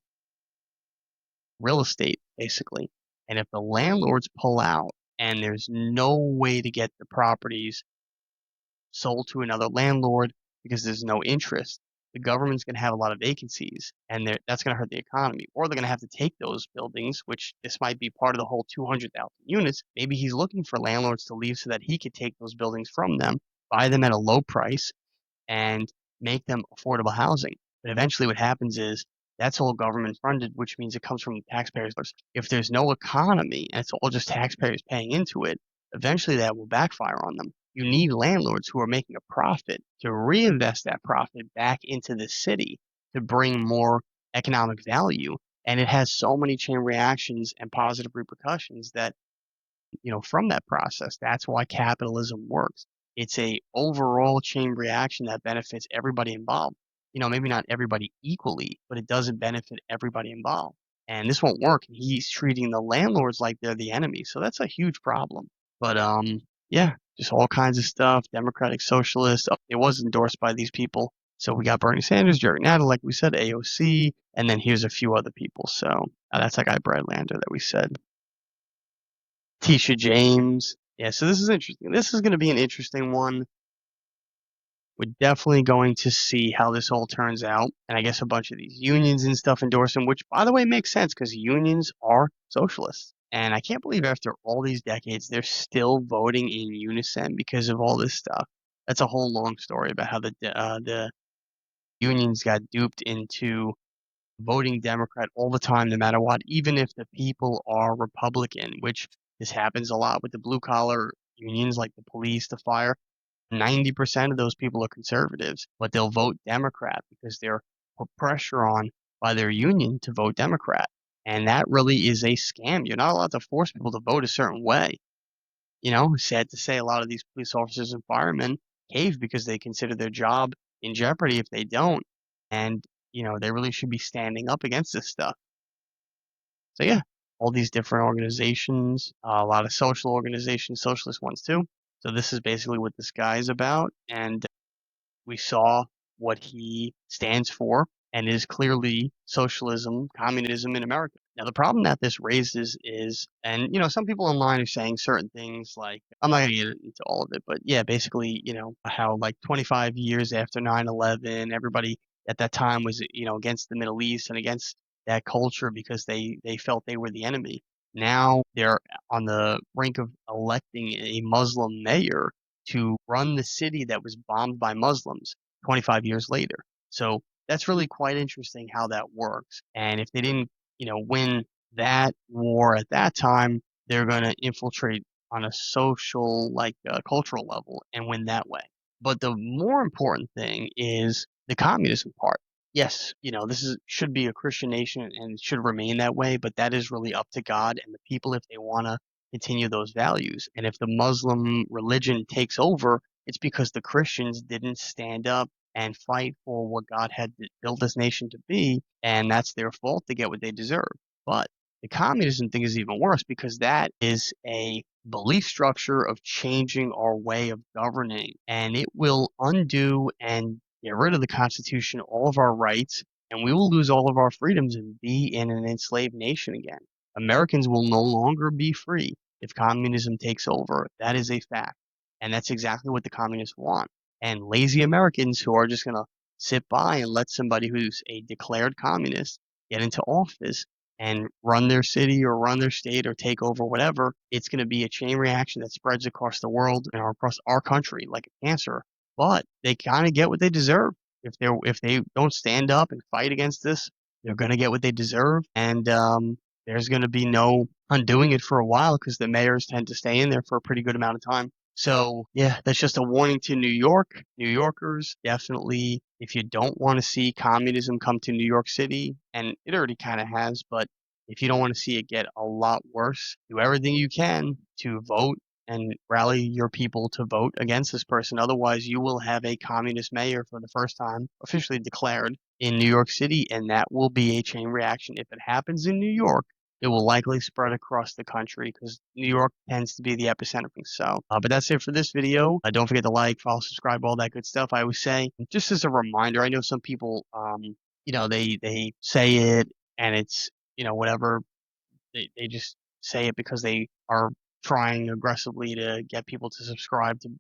real estate, basically. And if the landlords pull out and there's no way to get the properties sold to another landlord because there's no interest, the government's going to have a lot of vacancies, and that's going to hurt the economy. Or they're going to have to take those buildings, which this might be part of the whole 200,000 units. Maybe he's looking for landlords to leave so that he could take those buildings from them, buy them at a low price, and make them affordable housing. But eventually, what happens is that's all government funded, which means it comes from taxpayers. If there's no economy and it's all just taxpayers paying into it, eventually that will backfire on them. You need landlords who are making a profit to reinvest that profit back into the city to bring more economic value. And it has so many chain reactions and positive repercussions that from that process. That's why capitalism works. It's a overall chain reaction that benefits everybody involved. Maybe not everybody equally, but it doesn't benefit everybody involved. And this won't work. He's treating the landlords like they're the enemy. So that's a huge problem. But yeah, just all kinds of stuff. Democratic Socialists. It was endorsed by these people. So we got Bernie Sanders, Jerry Nadler, like we said, AOC, and then here's a few other people. So that's that guy Bradlander that we said. Tisha James. Yeah, so this is interesting. This is going to be an interesting one. We're definitely going to see how this all turns out. And I guess a bunch of these unions and stuff endorse him, which, by the way, makes sense because unions are socialists. And I can't believe after all these decades, they're still voting in unison because of all this stuff. That's a whole long story about how the unions got duped into voting Democrat all the time, no matter what, even if the people are Republican, which this happens a lot with the blue collar unions like the police, the fire. 90% of those people are conservatives, but they'll vote Democrat because they're put pressure on by their union to vote Democrat. And that really is a scam. You're not allowed to force people to vote a certain way. Sad to say, a lot of these police officers and firemen cave because they consider their job in jeopardy if they don't. And, they really should be standing up against this stuff. So, yeah, all these different organizations, a lot of social organizations, socialist ones too. So, this is basically what this guy is about. And we saw what he stands for and is clearly socialism, communism in America. Now, the problem that this raises is, and some people online are saying certain things like, I'm not going to get into all of it, but yeah, basically, how like 25 years after 9/11, everybody at that time was, against the Middle East and against that culture because they felt they were the enemy. Now they're on the brink of electing a Muslim mayor to run the city that was bombed by Muslims 25 years later. So that's really quite interesting how that works. And if they didn't, win that war at that time, they're going to infiltrate on a social, like cultural level and win that way. But the more important thing is the communism part. Yes, this should be a Christian nation and it should remain that way, but that is really up to God and the people if they want to continue those values. And if the Muslim religion takes over, it's because the Christians didn't stand up and fight for what God had built this nation to be, and that's their fault to get what they deserve. But the communism thing is even worse because that is a belief structure of changing our way of governing, and it will undo and get rid of the Constitution, all of our rights, and we will lose all of our freedoms and be in an enslaved nation again. Americans will no longer be free if communism takes over. That is a fact. And that's exactly what the communists want. And lazy Americans who are just going to sit by and let somebody who's a declared communist get into office and run their city or run their state or take over whatever, it's going to be a chain reaction that spreads across the world and across our country like a cancer. But they kind of get what they deserve. If they don't stand up and fight against this, they're going to get what they deserve. And there's going to be no undoing it for a while because the mayors tend to stay in there for a pretty good amount of time. So yeah, that's just a warning to New Yorkers. Definitely, if you don't want to see communism come to New York City, and it already kind of has, but if you don't want to see it get a lot worse, do everything you can to vote and rally your people to vote against this person. Otherwise, you will have a communist mayor for the first time officially declared in New York City, and that will be a chain reaction. If it happens in New York, it will likely spread across the country because New York tends to be the epicenter. So, but that's it for this video. Don't forget to like, follow, subscribe, all that good stuff. I always say, just as a reminder, I know some people, they say it and it's, whatever, they just say it because they are trying aggressively to get people to subscribe to,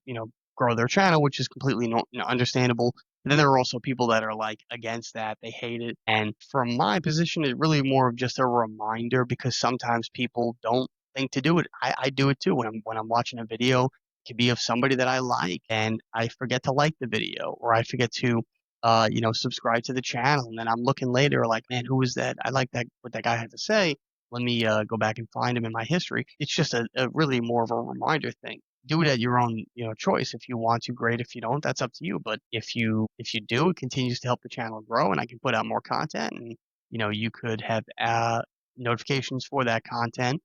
grow their channel, which is completely understandable. And then there are also people that are like against that. They hate it. And from my position, it's really more of just a reminder because sometimes people don't think to do it. I do it too when I'm watching a video. It could be of somebody that I like and I forget to like the video or I forget to subscribe to the channel. And then I'm looking later like, man, who is that? I like that what that guy had to say. Let me go back and find him in my history. It's just a really more of a reminder thing. Do it at your own, choice. If you want to, great. If you don't, that's up to you. But if you do, it continues to help the channel grow, and I can put out more content, and you could have notifications for that content,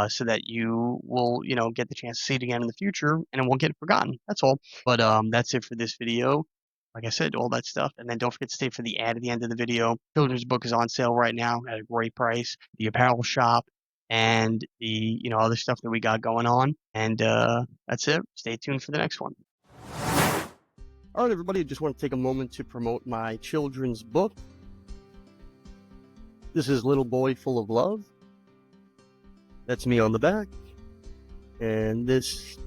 so that you will, get the chance to see it again in the future, and it won't get forgotten. That's all. But that's it for this video. Like I said, all that stuff. And then don't forget to stay for the ad at the end of the video. Children's book is on sale right now at a great price. The apparel shop and the, other stuff that we got going on. And that's it. Stay tuned for the next one. All right, everybody, I just want to take a moment to promote my children's book. This is Little Boy Full of Love. That's me on the back. And this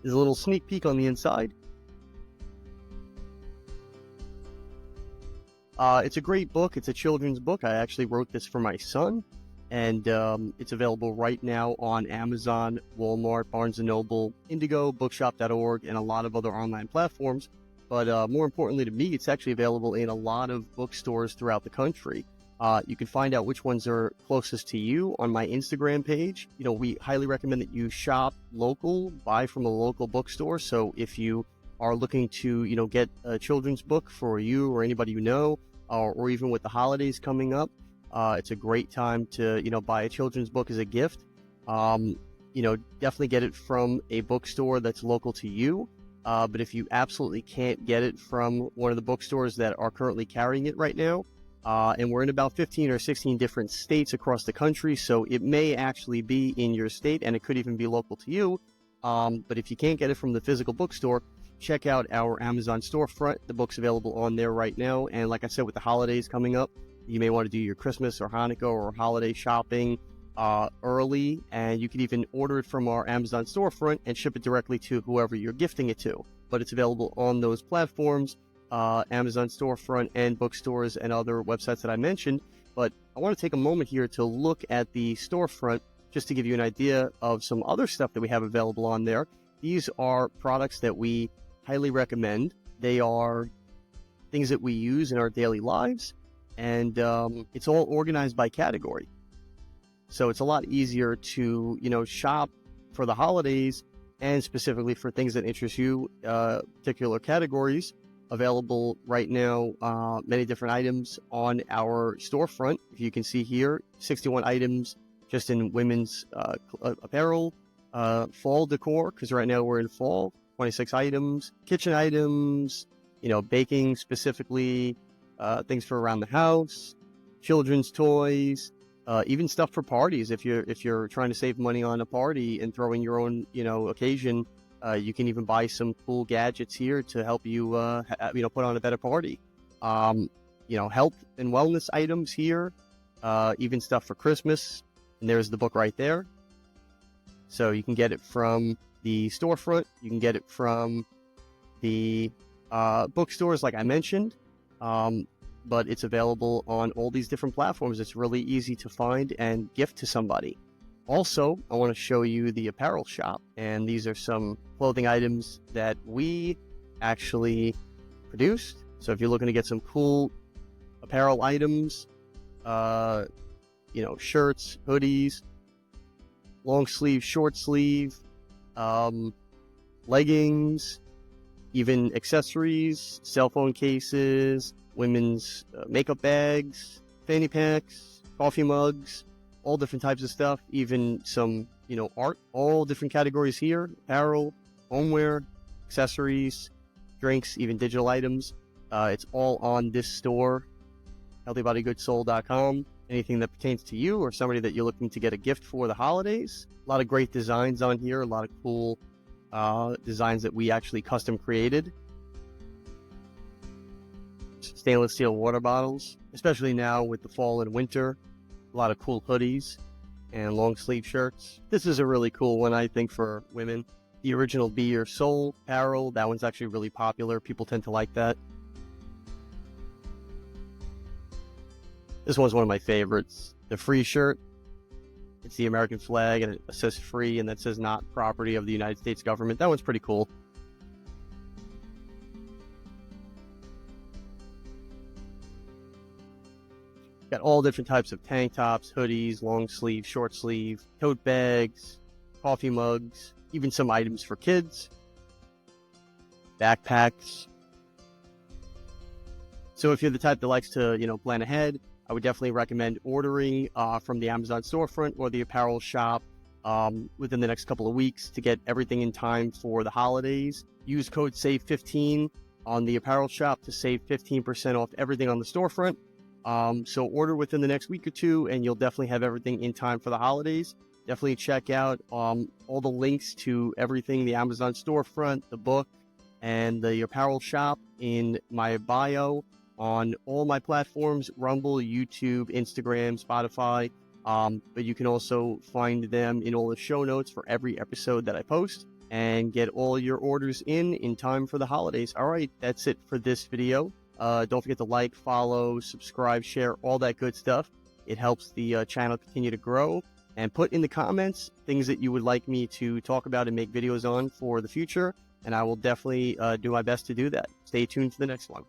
is a little sneak peek on the inside. It's a great book. It's a children's book. I actually wrote this for my son, and it's available right now on Amazon, Walmart, Barnes & Noble, Indigo, Bookshop.org, and a lot of other online platforms. But more importantly to me, it's actually available in a lot of bookstores throughout the country. You can find out which ones are closest to you on my Instagram page. We highly recommend that you shop local, buy from a local bookstore. So if you are looking to, get a children's book for you or anybody you know, or even with the holidays coming up, it's a great time to, buy a children's book as a gift. Definitely get it from a bookstore that's local to you. But if you absolutely can't get it from one of the bookstores that are currently carrying it right now, and we're in about 15 or 16 different states across the country, so it may actually be in your state and it could even be local to you. But if you can't get it from the physical bookstore, check out our Amazon storefront. The book's available on there right now. And like I said, with the holidays coming up, you may want to do your Christmas or Hanukkah or holiday shopping early. And you can even order it from our Amazon storefront and ship it directly to whoever you're gifting it to. But it's available on those platforms, Amazon storefront and bookstores and other websites that I mentioned. But I want to take a moment here to look at the storefront just to give you an idea of some other stuff that we have available on there. These are products that we highly recommend. They are things that we use in our daily lives, and it's all organized by category. So it's a lot easier to, shop for the holidays and specifically for things that interest you, particular categories. Available right now, many different items on our storefront. If you can see here, 61 items just in women's apparel, fall decor, because right now we're in fall, 26 items, kitchen items, baking specifically, things for around the house, children's toys, even stuff for parties. If you're trying to save money on a party and throw in your own, occasion, you can even buy some cool gadgets here to help you, put on a better party. Health and wellness items here, even stuff for Christmas. And there's the book right there. So you can get it from the storefront. You can get it from the bookstores, like I mentioned. But it's available on all these different platforms. It's really easy to find and gift to somebody. Also, I want to show you the apparel shop. And these are some clothing items that we actually produced. So if you're looking to get some cool apparel items, shirts, hoodies, long sleeve, short sleeve, leggings, even accessories, cell phone cases, women's makeup bags, fanny packs, coffee mugs, all different types of stuff, even some, art, all different categories here: apparel, homeware, accessories, drinks, even digital items. It's all on this store, healthybodygoodssoul.com. Anything that pertains to you or somebody that you're looking to get a gift for the holidays. A lot of great designs on here, a lot of cool designs that we actually custom created. Stainless steel water bottles, especially now with the fall and winter. A lot of cool hoodies and long sleeve shirts. This is a really cool one, I think, for women. The original Be Your Soul apparel, that one's actually really popular. People tend to like that. This one's one of my favorites. The free shirt. It's the American flag, and it says free, and that says not property of the United States government. That one's pretty cool. Got all different types of tank tops, hoodies, long sleeve, short sleeve, tote bags, coffee mugs, even some items for kids, backpacks. So if you're the type that likes to, plan ahead, I would definitely recommend ordering from the Amazon storefront or the apparel shop within the next couple of weeks to get everything in time for the holidays. Use code SAVE15 on the apparel shop to save 15% off everything on the storefront. So order within the next week or two, and you'll definitely have everything in time for the holidays. Definitely check out all the links to everything, the Amazon storefront, the book, and the apparel shop in my bio on all my platforms: Rumble, YouTube, Instagram, Spotify. But you can also find them in all the show notes for every episode that I post, and get all your orders in time for the holidays. All right, that's it for this video. Don't forget to like, follow, subscribe, share, all that good stuff. It helps the channel continue to grow. And put in the comments things that you would like me to talk about and make videos on for the future, and I will definitely do my best to do that. Stay tuned for the next one.